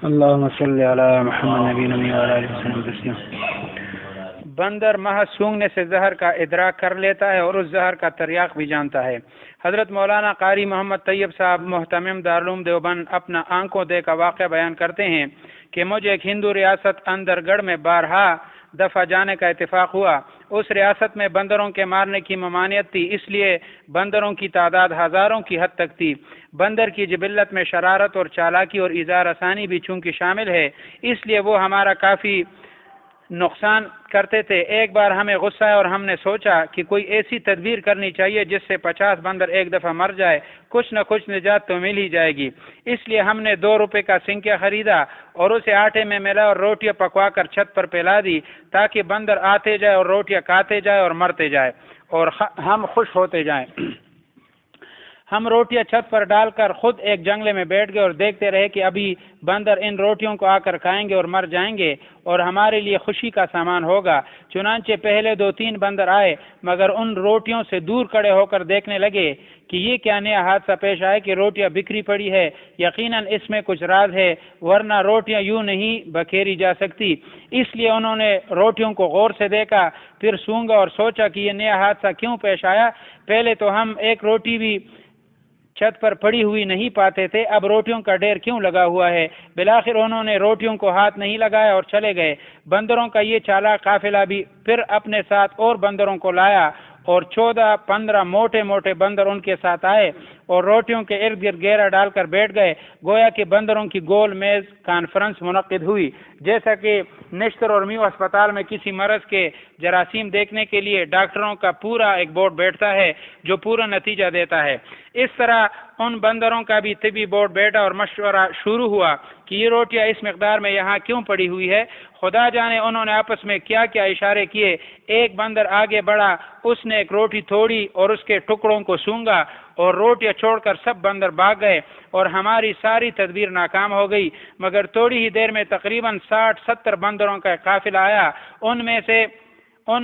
اللهم صل علی محمد نبی نبی وعلی آلہ وسلم تسلیما۔ بندر محض سونگنے سے زہر کا ادراک کر لیتا ہے اور اس زہر کا تریاق بھی جانتا ہے۔ حضرت مولانا قاری محمد طیب صاحب محتمم دارالعلوم دیوبند اپنا آنکھوں دیکھا واقعہ بیان کرتے ہیں کہ مجھے ایک ہندو ریاست اندر گڑھ میں بارہا دفعہ جانے کا اتفاق ہوا۔ اس ریاست میں بندروں کے مارنے کی ممانعت تھی، اس لیے بندروں کی تعداد ہزاروں کی حد تک تھی۔ بندر کی جبلت میں شرارت اور چالاکی اور ایذا رسانی بھی چونکہ شامل ہے، اس لیے وہ ہمارا کافی نقصان کرتے تھے۔ ایک بار ہمیں غصہ آیا اور ہم نے سوچا کہ کوئی ایسی تدبیر کرنی چاہیے جس سے 50 بندر ایک دفعہ مر جائے، کچھ نہ کچھ نجات تو مل ہی جائے گی۔ اس لیے ہم نے 2 روپے کا سنکیا خریدا اور اسے آٹے میں ملا اور روٹیاں پکوا کر چھت پر پھیلا دی تاکہ بندر آتے جائے اور روٹیاں کھاتے جائے اور مرتے جائے اور ہم خوش ہوتے جائیں۔ ہم روٹیاں چھت پر ڈال کر خود ایک جنگلے میں بیٹھ گئے اور دیکھتے رہے کہ ابھی بندر ان روٹیوں کو آ کر کھائیں گے اور مر جائیں گے اور ہمارے لیے خوشی کا سامان ہوگا۔ چنانچہ پہلے 2-3 بندر آئے مگر ان روٹیوں سے دور کھڑے ہو کر دیکھنے لگے کہ یہ کیا نیا حادثہ پیش آئے کہ روٹیاں بکھری پڑی ہے، یقیناً اس میں کچھ راز ہے ورنہ روٹیاں یوں نہیں بکھیری جا سکتی۔ اس لیے انہوں نے روٹیوں کو غور سے دیکھا، پھر سونگا اور سوچا کہ یہ نیا حادثہ کیوں پیش آیا۔ پہلے تو ہم ایک روٹی بھی چھت پر پڑی ہوئی نہیں پاتے تھے، اب روٹیوں کا ڈھیر کیوں لگا ہوا ہے؟ بالآخر انہوں نے روٹیوں کو ہاتھ نہیں لگایا اور چلے گئے۔ بندروں کا یہ چالاک قافلہ بھی پھر اپنے ساتھ اور بندروں کو لایا اور 14-15 موٹے موٹے بندر ان کے ساتھ آئے اور روٹیوں کے ارد گرد گھیرا ڈال کر بیٹھ گئے، گویا کہ بندروں کی گول میز کانفرنس منعقد ہوئی۔ جیسا کہ نشتر اور میو اسپتال میں کسی مرض کے جراثیم دیکھنے کے لیے ڈاکٹروں کا پورا ایک بورڈ بیٹھتا ہے جو پورا نتیجہ دیتا ہے، اس طرح ان بندروں کا بھی طبی بورڈ بیٹھا اور مشورہ شروع ہوا کہ یہ روٹیاں اس مقدار میں یہاں کیوں پڑی ہوئی ہے۔ خدا جانے انہوں نے آپس میں کیا کیا اشارے کیے۔ ایک بندر آگے بڑھا، اس نے ایک روٹی توڑی اور اس کے ٹکڑوں کو سونگا اور روٹیاں چھوڑ کر سب بندر بھاگ گئے اور ہماری ساری تدبیر ناکام ہو گئی۔ مگر تھوڑی ہی دیر میں تقریباً 60-70 بندروں کا قافلہ آیا۔ ان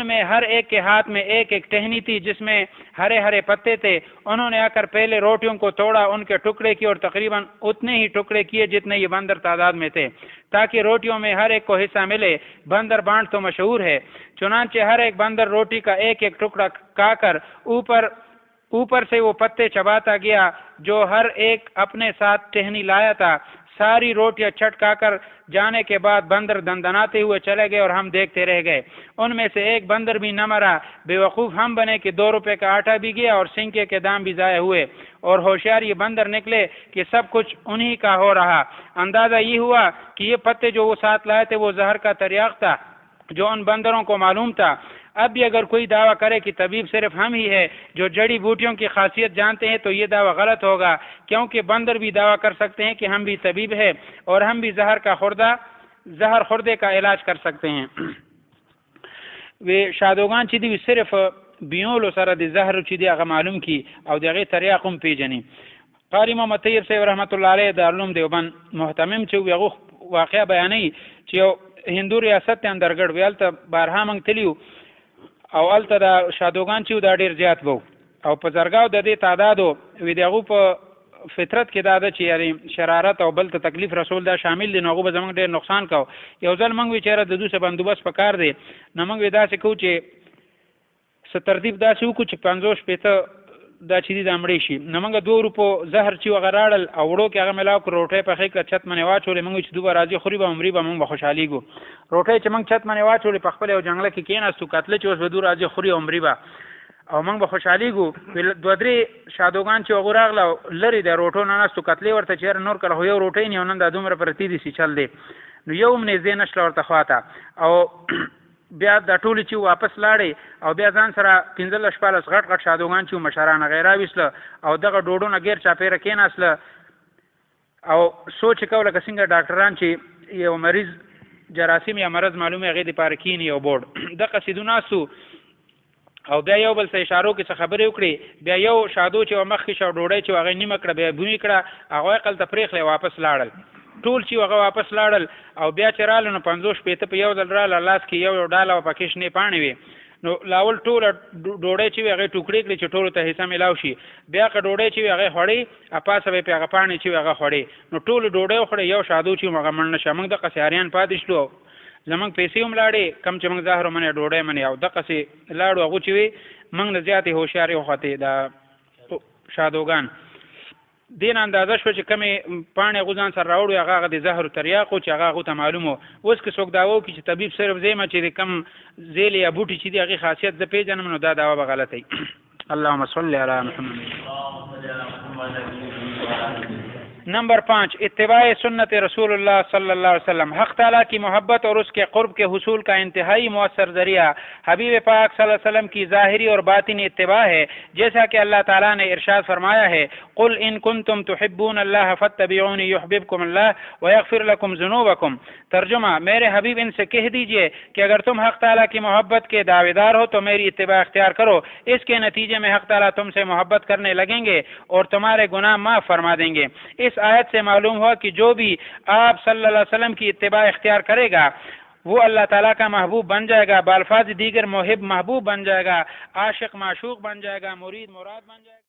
میں ہر ایک کے ہاتھ میں ایک ایک ٹہنی تھی جس میں ہرے ہرے پتے تھے۔ انہوں نے آ کر پہلے روٹیوں کو توڑا، ان کے ٹکڑے کیے اور تقریباً اتنے ہی ٹکڑے کیے جتنے یہ بندر تعداد میں تھے تاکہ روٹیوں میں ہر ایک کو حصہ ملے۔ بندر بانٹ تو مشہور ہے، چنانچہ ہر ایک بندر روٹی کا ایک ایک ٹکڑا کھا کر اوپر سے وہ پتے چباتا گیا جو ہر ایک اپنے ساتھ ٹہنی لایا تھا۔ ساری روٹیاں چھٹ کھا کر جانے کے بعد بندر دندناتے ہوئے چلے گئے اور ہم دیکھتے رہ گئے۔ ان میں سے ایک بندر بھی نہ مرا۔ بے وقوف ہم بنے کہ 2 روپے کا آٹا بھی گیا اور سنکے کے دام بھی ضائع ہوئے اور ہوشیار یہ بندر نکلے کہ سب کچھ انہی کا ہو رہا۔ اندازہ یہ ہوا کہ یہ پتے جو وہ ساتھ لائے تھے وہ زہر کا تریاق تھا جو ان بندروں کو معلوم تھا۔ اب بھی اگر کوئی دعویٰ کرے کہ طبیب صرف ہم ہی ہے جو جڑی بوٹیوں کی خاصیت جانتے ہیں تو یہ دعویٰ غلط ہوگا، کیونکہ بندر بھی دعویٰ کر سکتے ہیں کہ ہم بھی طبیب ہیں اور ہم بھی زہر خوردے کا علاج کر سکتے ہیں۔ وہ شادوغان چې دی صرف بیولو سره د زهر چې دی هغه معلوم کی او د هغې تریاق هم پیژني۔ قاری محمد طیب صاحب رحمت الله علیه دارالعلوم دیوبند محتمم چې هغه واقعه بیانوي چې یو هندو ریاست ته اندرګړ وی هلته بارها موږ تللي او هلته د شادوغان چې دا ډېر زیات وو او په زرګاو د دې تعدادو وی د هغو په فطرت کې دا ده چې یعنې شرارت او بل ته تکلیف رسول دا شامل دي، نو هغو به زموږ ډېر نقصان کو. یو ځل موږ وی چېرې د دوی څه بندوبست په کار دی، نو موږ وی داسې کوو چې څه ترتیب داسې وکړو چې 50-60 دا چې دي دا مړې شي. نو موږ 2 روپو زهر چې هغه راړل او وړو کې هغه میلاو کړو، روټۍ پخې کړه، چت منې واچولې. موږ چې دوی به راځي خوري به عمري به موږ به خوشحالېږو. روټۍ چې موږ چت منې واچولې په خپل یو جنګله کې کېناستو، کتله چې اوس به دوی راځي خوري عمري به او موږ به خوشحالېږو. 2-3 شادوګان چې هغو راغله لرې د روټو نه ناستو، کتلې ورته چېرې نور کله خو یو روټۍ نه نن دا دومره پرتې دي سي چل دی، نو یو هم نږدې نه شله ورته خواته. او بیا دا ټولې چې واپس لاړې او بیا ځان سره 15-14 غټ شادوګان چې مشران هغه یې راویستله او دغه ډوډونه غیر چاپېره کېناستله او سوچ یې کوله که څنګه ډاکټران چې یو مریض جراثیم یا مرض معلومې هغې دپاره کښېني یو بورډ دقسې دو ناستو او بیا یو بل څه اشارو کې څه خبرې وکړې. بیا یو شادو چې مخکې شو ډوډۍ چې هغې نیمه کړه بیا بومي کړه، هغه عقل ته پرېښله واپس لاړل. ټول چې هغه واپس لاړل او بیا چې راغله نو 50-60 په یو ځل راغله، لاس کې یو ډاله او پکې شنې پاڼې وې. نو لاول ټول ډوډۍ چې هغه ټوکړي کړي چې ټول ته حصہ ملاو شي بیا که ډوډۍ چې هغه خوري اپاسه به هغه پانی چې هغه خوري نو ټول ډوډۍ خوري یو شادو چې هغه مننه شمنګ د قصیاریان پاتې شلو زمنګ پیسې هم لاړې کم چې موږ ظاهر منه ډوډۍ منه او د قصې لاړو هغه چې وي موږ نه زیاتې هوښیاري وخته دا شادوغان دین اندازه شو چې کمی پانی غوزان سره راوړو هغه د زهر تریاقو چې هغه ته معلومو اوس که څوک داوو کې چې طبيب صرف زېما چې کم زیل یا بوټي چې دی هغه خاصیت ز پیژنم نو دا داوا به غلطه اللهم صل علی محمد. نمبر 5 اتباع سنت رسول اللہ صلی اللہ علیہ وسلم. حق تعالیٰ کی محبت اور اس کے قرب کے حصول کا انتہائی مؤثر ذریعہ حبیب پاک صلی اللہ علیہ وسلم کی ظاہری اور باطنی اتباع ہے جیسا کہ اللہ تعالیٰ نے ارشاد فرمایا ہے قل ان کنتم تحبون اللہ فاتبعونی یحببکم اللہ ویغفر لکم ذنوبکم. ترجمہ میرے حبیب ان سے کہہ دیجئے کہ اگر تم حق تعالیٰ کی محبت کے دعوے دار ہو تو میری اتباع اختیار کرو. اس کے نتیجے میں حق تعالیٰ تم سے محبت کرنے لگیں گے اور تمہارے گناہ معاف فرما دیں گے. اس آیت سے معلوم ہوا کہ جو بھی آپ صلی اللہ علیہ وسلم کی اتباع اختیار کرے گا وہ اللہ تعالیٰ کا محبوب بن جائے گا، بالفاظ دیگر محب محبوب بن جائے گا، عاشق معشوق بن جائے گا، مرید مراد بن جائے گا.